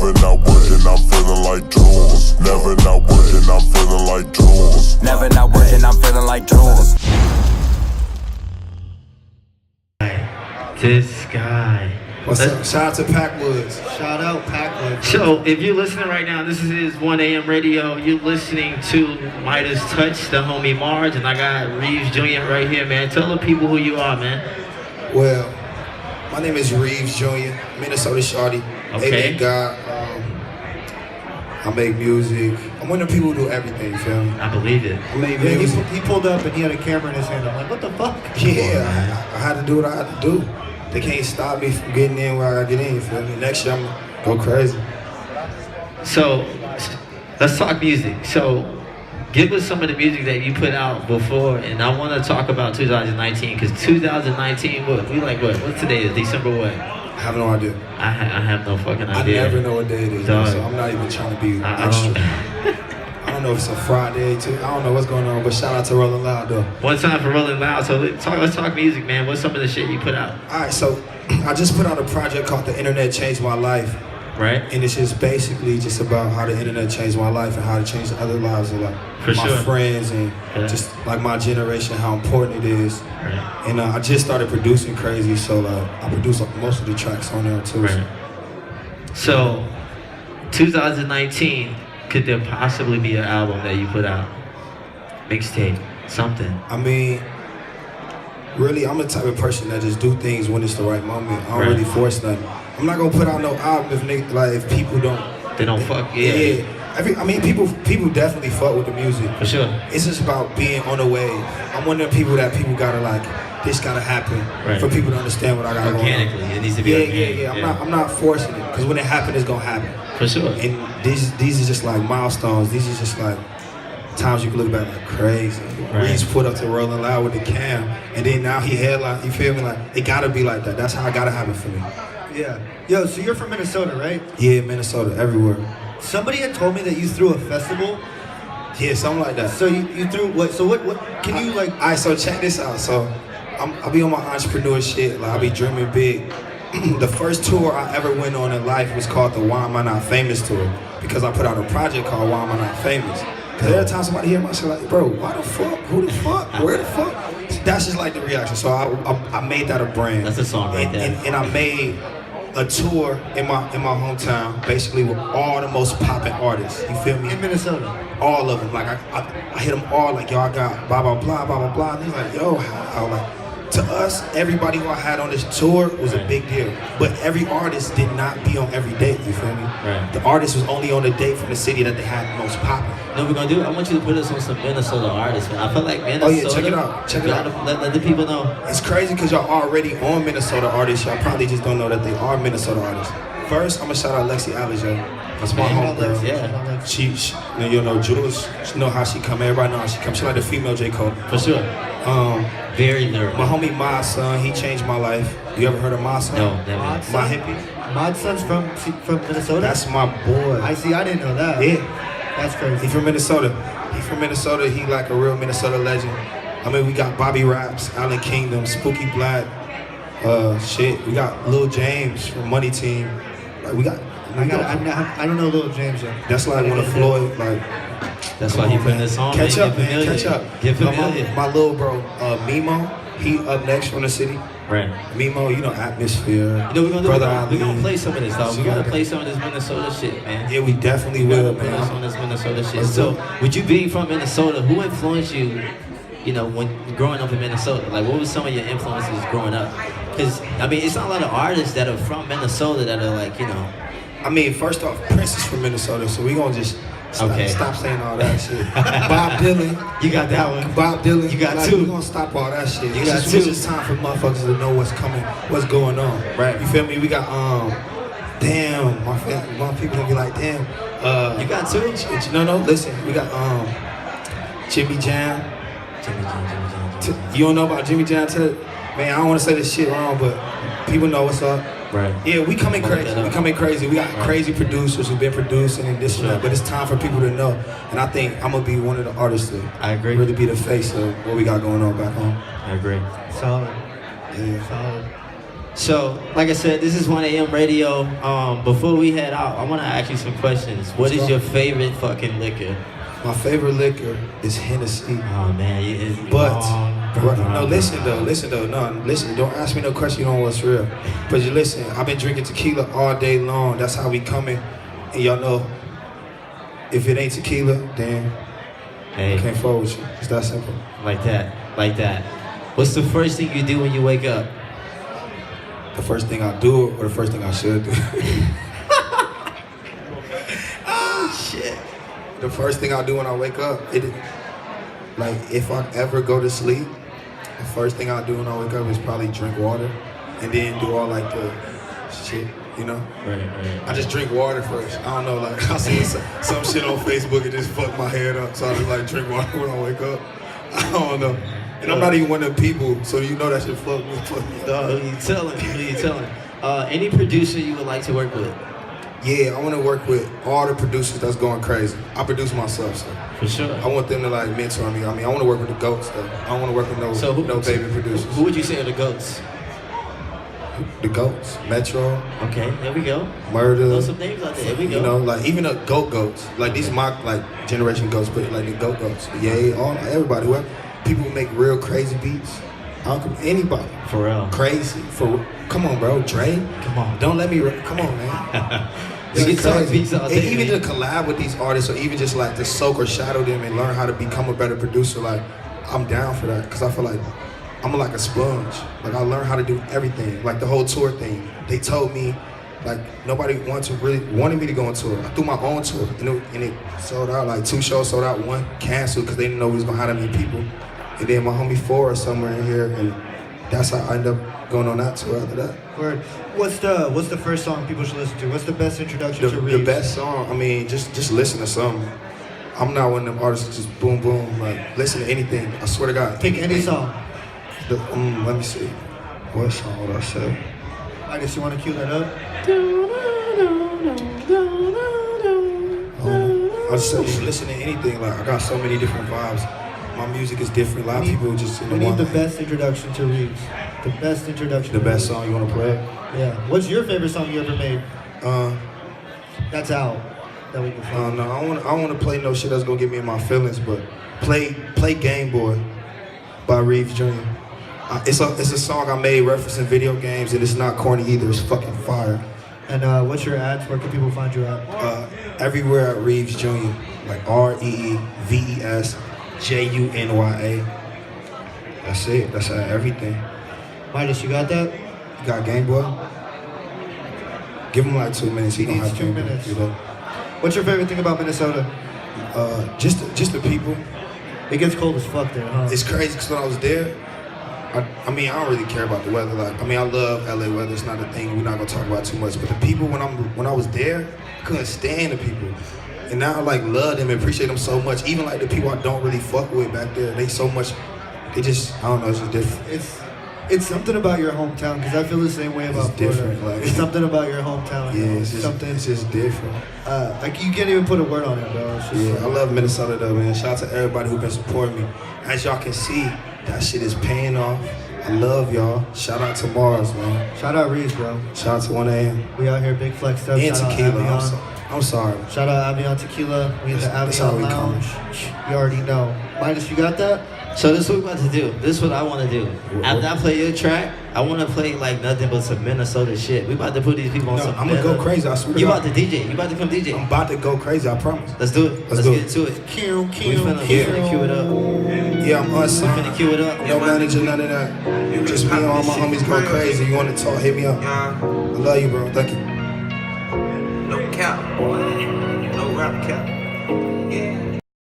Never not working, I'm feeling like drones. Never not working, I'm feeling like drones. Never not working, I'm feeling like drones. This guy. What's up? Shout out to Packwoods. Shout out Packwoods. So, if you're listening right now, this is 1 a.m. radio. You're listening to Midas Touch, the homie Marge, and I got Reeves Junya right here, man. Tell the people who you are, man. Well, my name is Reeves Junya, Minnesota shawty. Okay. Amen God. I make music. I'm one of the people who do everything, you feel me? I believe it. I make Yeah, music. he pulled up and he had a camera in his hand. I'm like, what the fuck? Yeah, I had to do what I had to do. They can't stop me from getting in where I gotta get in, you feel me? Next year I'm gonna go crazy. So, let's talk music. So, give us some of the music that you put out before, and I want to talk about 2019, because 2019, what's today? Is December what? I have no idea. I have no fucking idea. I never know what day it is, Dog. so I'm not even trying to be I extra. don't. I don't know if it's a Friday too. I don't know what's going on, but shout out to Rolling Loud though. One time for Rolling Loud. So let's talk music, man. What's some of the shit you put out? Alright, so I just put out a project called The Internet Changed My Life. Right. And it's just basically just about how the internet changed my life and how it changed the other lives of like For my sure. friends and Yeah. just like my generation, how important it is. Right. And I just started producing crazy, so like I produce like, most of the tracks on there too. Right. So, 2019, could there possibly be an album that you put out? Mixtape, something. I mean, really, I'm the type of person that just do things when it's the right moment. I don't Right. really force nothing. I'm not gonna put out no album if people don't. They don't fuck, yeah. People definitely fuck with the music. For sure. It's just about being on the wave. I'm one of the people that people gotta like. This gotta happen Right. for people to understand what I got going on. Organically, it needs to be organic. Yeah. I'm not forcing it because when it happens, it's gonna happen. For sure. And these are just like milestones. These are just like times you can look back like crazy. Right. Reeves put up to Rolling Loud with the cam, and then now he headline. You feel me? Like it gotta be like that. That's how it gotta happen for me. Yeah. Yo, so you're from Minnesota, right? Yeah, Minnesota, everywhere. Somebody had told me that you threw a festival. Yeah, something like that. So you threw what? So what can you like? Alright, so check this out. So I'll be on my entrepreneur shit. Like I'll be dreaming big. The first tour I ever went on in life was called the Why Am I Not Famous tour because I put out a project called Why Am I Not Famous. Because every time somebody hear my shit like, bro, why the fuck? Who the fuck? Where the fuck? That's just like the reaction. So I made that a brand. That's a song right there. And I made a tour in my hometown, basically with all the most popping artists. You feel me? In Minnesota. All of them. Like I hit them all. Like yo, I got blah blah blah blah blah blah. And he's like, yo, how like. To us, everybody who I had on this tour was a big deal. But every artist did not be on every date, you feel me? Right. The artist was only on the date from the city that they had the most popping. You know what we're gonna do? I want you to put us on some Minnesota artists, man. I feel like Minnesota. Oh yeah, check it out. Check it out. Let the people know. It's crazy because y'all already on Minnesota artists. Y'all probably just don't know that they are Minnesota artists. First, I'm gonna shout out Lexi Allen, yo. That's my homegirl. Yeah. She you know, Jules, she know how she come. Everybody know how she come. She like the female J. Cole. For sure. Very lyrical. My homie Ma's son, he changed my life. You ever heard of Ma's son? No, never. My hippie. Mod Son's from Minnesota. That's my boy. I see. I didn't know that. Yeah. That's crazy. He from Minnesota. He like a real Minnesota legend. I mean, we got Bobby Raps, Allen Kingdom, Spooky Black. We got Lil James from Money Team. Like, I don't know Lil James yet. That's like one of Floyd. Like, That's why he put this song. Catch man. up, man. Catch up. Get familiar. My little bro, Mimo, he up next from the city. Right. Mimo, you know, Atmosphere. You know what we're gonna do? Brother We're gonna Ali. play some of this, though. We're gonna play some of this Minnesota shit, man. Yeah, we definitely We're will, gonna put us man. on this Minnesota shit. Let's So, do it. with you being from Minnesota, who influenced you? You know, when growing up in Minnesota, like what was some of your influences growing up? Because I mean, it's not a lot of artists that are from Minnesota that are like, you know. I mean, first off, Prince is from Minnesota, so we gonna just stop saying all that shit. Bob Dylan. You got that one. Bob Dylan. You got like, two. We gonna stop all that shit. You It's got just, two. It's just time for motherfuckers to know what's coming, what's going on. Right. You feel me? We got damn, my people gonna be like, damn. You got two. No, listen. We got Jimmy Jam. You don't know about Jimmy Jam? Man, I don't want to say this shit wrong, but people know what's up. Right. Yeah, we coming crazy. We got crazy producers who've been producing and this and that, but it's time for people to know. And I think I'm gonna be one of the artists that I agree. really be the face of what we got going on back home. I agree. Solid. Yeah. Solid. So, like I said, this is 1 a.m. radio. Before we head out, I want to ask you some questions. What is your favorite fucking liquor? My favorite liquor is Hennessy. Oh man, No, listen though. No, listen. Don't ask me no question you don't know what's real. But you listen. I've been drinking tequila all day long. That's how we coming. And y'all know, if it ain't tequila, then I can't fuck with you. It's that simple. Like that. What's the first thing you do when you wake up? The first thing I do or the first thing I should do? Shit. The first thing I do when I wake up, like if I ever go to sleep, the first thing I do when I wake up is probably drink water and then do all like the shit, you know? Right. I just drink water first. I don't know, like I see some shit on Facebook and just fuck my head up. So I just like drink water when I wake up. I don't know. And I'm not even one of them people, so you know that shit fuck me up. Who you telling? Any producer you would like to work with? Yeah, I want to work with all the producers that's going crazy. I produce myself, so. For sure. I want them to like mentor me. I mean, I want to work with the GOATs though. I don't want to work with no baby producers. Who would you say are the GOATs? The GOATs, Metro. Okay, there we go. Murder. Throw some names out there. There we go. You know, like even the GOATs. Like these my like generation GOATs, but like the GOATs. Yeah, all everybody. Whoever. People who make real crazy beats. Anybody. For real. Crazy. Come on, bro. Dre. Come on. Don't let me. Come on, man. We can talk beats all day, even man. to collab with these artists, or even just like to soak or shadow them and learn how to become a better producer. Like I'm down for that because I feel like I'm like a sponge. Like I learned how to do everything. Like the whole tour thing. They told me like nobody wanted me to go on tour. I threw my own tour and it sold out. Like 2 shows sold out, 1 canceled because they didn't know we was gonna have that many people. And then my homie 4 is somewhere in here, and that's how I ended up going on that tour after that. Word. What's the first song people should listen to? What's the best introduction to Reeves? The best song, I mean, just listen to something. I'm not one of them artists that just boom, boom, like listen to anything. I swear to God. Pick any song. Let me see. What song would I say? I guess you want to cue that up? I just listen to anything. Like I got so many different vibes. My music is different. A lot of people just We need the best introduction to Reeves. The best introduction. The best song you want to play? Yeah. What's your favorite song you ever made? That's out. That we can find. No, I want to play no shit that's gonna get me in my feelings, but play Game Boy by Reeves Junya. It's a song I made referencing video games, and it's not corny either. It's fucking fire. And what's your ads? Where can people find you at? Everywhere at Reeves Junya, like ReevesJunya. That's it. That's everything. Midas, you got that? You got Game Boy? Give him like 2 minutes. He don't have 2 minutes. What's your favorite thing about Minnesota? Just the people. It gets cold as fuck there, huh? It's crazy because when I was there, I mean, I don't really care about the weather. Like, I mean, I love LA weather. It's not a thing. We're not gonna talk about it too much. But the people, when I was there, I couldn't stand the people. And now I like love them and appreciate them so much. Even like the people I don't really fuck with back there, they so much. They just, I don't know. It's just different. It's something about your hometown, because I feel the same way about different, Florida. like, it's something about your hometown. Yeah, it's just different. Like you can't even put a word on it, bro. It's just I love Minnesota though, man. Shout out to everybody who's been supporting me. As y'all can see, that shit is paying off. I love y'all. Shout out to Mars, man. Shout out Reeves, bro. Shout out to 1 a.m. We out here, big flex up. And Shout tequila. Out I'm sorry. Shout out Avion Tequila. We in the That's how Avion we Lounge. You already know. Midas, you got that? So this is what we're about to do. This is what I want to do. After I play your track, I want to play like nothing but some Minnesota shit. We about to put these people on some. I'm gonna go crazy. I swear to You God. about to DJ. You about to come DJ. I'm about to go crazy. I promise. Let's do it. Let's get into it. We finna cue it up. Yeah, I'm unsigned. Finna cue it up. No manager, none of that. Just me and all my homies going crazy. You want to talk? Hit me up. I love you, bro. Thank you. No cap, no rap cap. Yeah.